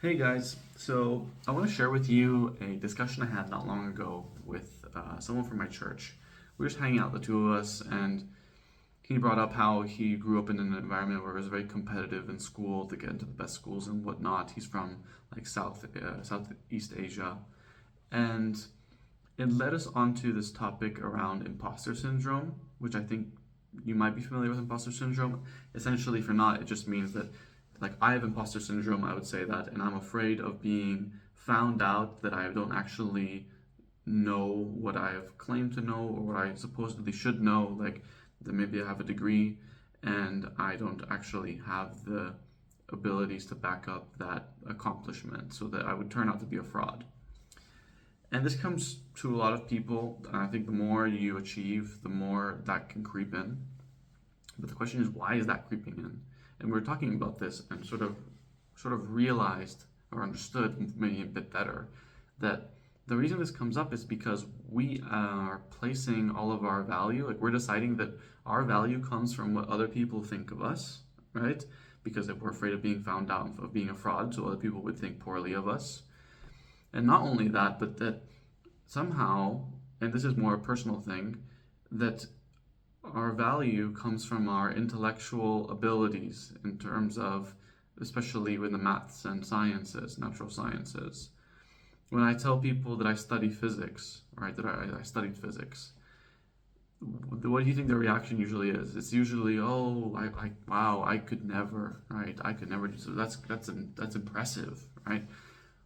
Hey guys, so I want to share with you a discussion I had not long ago with someone from my church. We were just hanging out, the two of us, and he brought up how he grew up in an environment where it was very competitive in school to get into the best schools and whatnot. He's from like Southeast Asia, and it led us onto this topic around imposter syndrome, which I think you might be familiar with imposter syndrome. Essentially, if you're not, it just means that, like, I have imposter syndrome, I would say that, and I'm afraid of being found out that I don't actually know what I've claimed to know or what I supposedly should know. Like, that maybe I have a degree and I don't actually have the abilities to back up that accomplishment, so that I would turn out to be a fraud. And this comes to a lot of people, and I think the more you achieve, the more that can creep in. But the question is, why is that creeping in? And we're talking about this and sort of realized or understood maybe a bit better that the reason this comes up is because we are placing all of our value, like we're deciding that our value comes from what other people think of us, right? Because if we're afraid of being found out, of being a fraud, so other people would think poorly of us. And not only that, but that somehow, and this is more a personal thing, that our value comes from our intellectual abilities in terms of, especially with the maths and sciences, natural sciences. When I tell people that I study physics, right, that I studied physics, what do you think their reaction usually is? It's usually, oh, wow, I could never, right? I could never do so. That's impressive, right?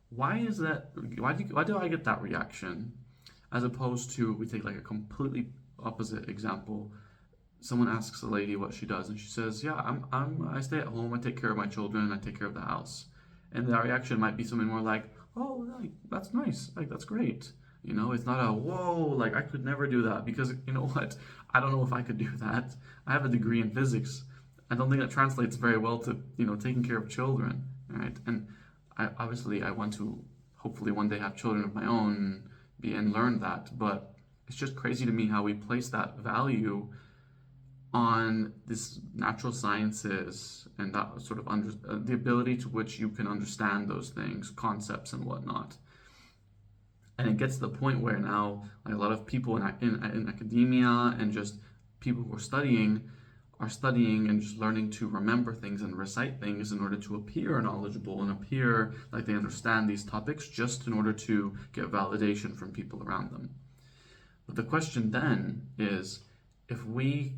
Why is that? Why do I get that reaction, as opposed to, we take like a completely opposite example. Someone asks a lady what she does, and she says, "Yeah, I stay at home. I take care of my children. I take care of the house." And the reaction might be something more like, "Oh, like, that's nice. Like, that's great." It's not a whoa. Like, I could never do that, because you know what? I don't know if I could do that. I have a degree in physics. I don't think that translates very well to taking care of children, right? And I want to hopefully one day have children of my own and learn that, but it's just crazy to me how we place that value on this natural sciences and that sort of the ability to which you can understand those things, concepts and whatnot. And it gets to the point where now, like, a lot of people in academia and just people who are studying and just learning to remember things and recite things in order to appear knowledgeable and appear like they understand these topics, just in order to get validation from people around them. But the question then is, if we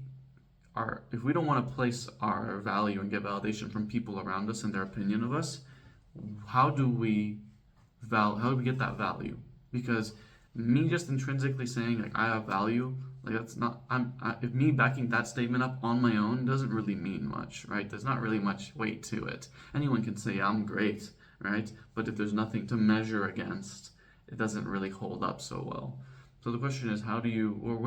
if we don't want to place our value and get validation from people around us and their opinion of us, how do we get that value? Because me just intrinsically saying, like, I have value, like, that's not if me backing that statement up on my own doesn't really mean much, right? There's not really much weight to it. Anyone can say I'm great, right? But if there's nothing to measure against, it doesn't really hold up so well. So the question is, where do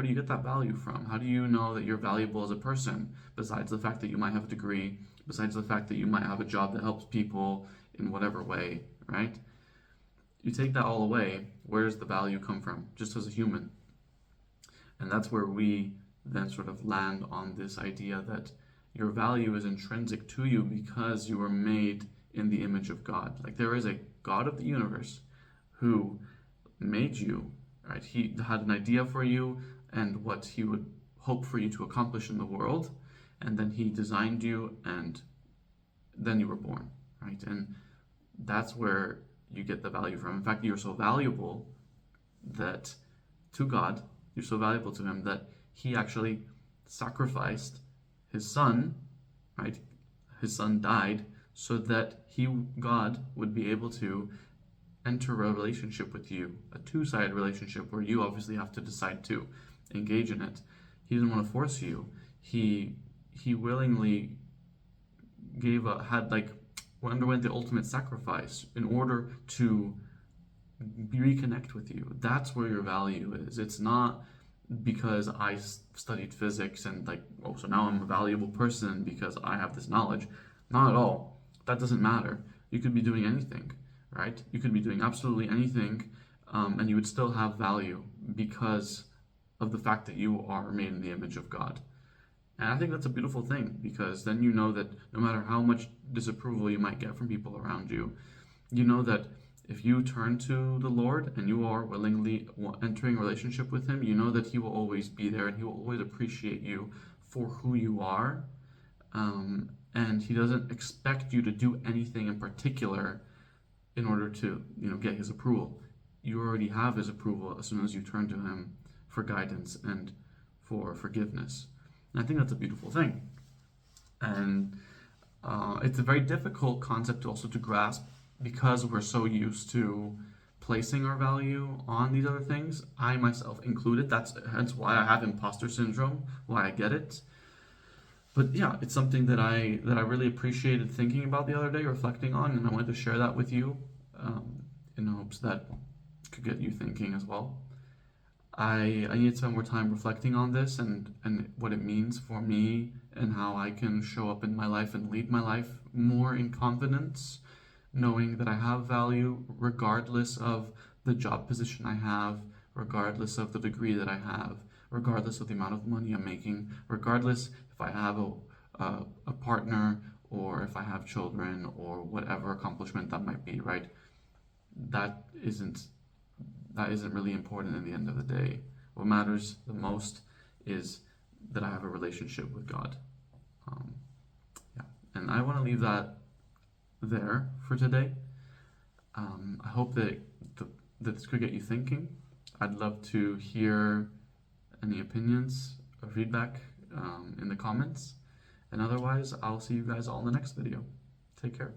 you get that value from? How do you know that you're valuable as a person, besides the fact that you might have a degree, besides the fact that you might have a job that helps people in whatever way, right? You take that all away, where does the value come from, just as a human? And that's where we then sort of land on this idea that your value is intrinsic to you because you were made in the image of God. Like, there is a God of the universe who made you, right? He had an idea for you and what he would hope for you to accomplish in the world, and then he designed you, and then you were born, right? And that's where you get the value from. In fact, you're so valuable that to God, you're so valuable to him that he actually sacrificed his son, right? His son died so that God, would be able to enter a relationship with you, a two-sided relationship where you obviously have to decide to engage in it. He didn't want to force you. He willingly underwent the ultimate sacrifice in order to reconnect with you. That's where your value is. It's not because I studied physics and, like, oh, so now I'm a valuable person because I have this knowledge. Not at all. That doesn't matter. You could be doing anything, right? You could be doing absolutely anything, and you would still have value because of the fact that you are made in the image of God. And I think that's a beautiful thing, because then you know that no matter how much disapproval you might get from people around you, You know that if you turn to the Lord and you are willingly entering a relationship with Him, you know that He will always be there and He will always appreciate you for who you are. And He doesn't expect you to do anything in particular in order to, get His approval. You already have His approval as soon as you turn to Him for guidance and for forgiveness. And I think that's a beautiful thing. And it's a very difficult concept also to grasp because we're so used to placing our value on these other things. I myself included. That's hence why I have imposter syndrome, why I get it. But yeah, it's something that I really appreciated thinking about the other day, reflecting on, and I wanted to share that with you, in hopes that it could get you thinking as well. I need to spend more time reflecting on this and what it means for me and how I can show up in my life and lead my life more in confidence, knowing that I have value regardless of the job position I have, regardless of the degree that I have, regardless of the amount of money I'm making, regardless if I have a partner or if I have children or whatever accomplishment that might be, right? That isn't really important in the end of the day. What matters the most is that I have a relationship with God. Yeah, and I want to leave that there for today. I hope that this could get you thinking. I'd love to hear any opinions or feedback in the comments. And otherwise, I'll see you guys all in the next video. Take care.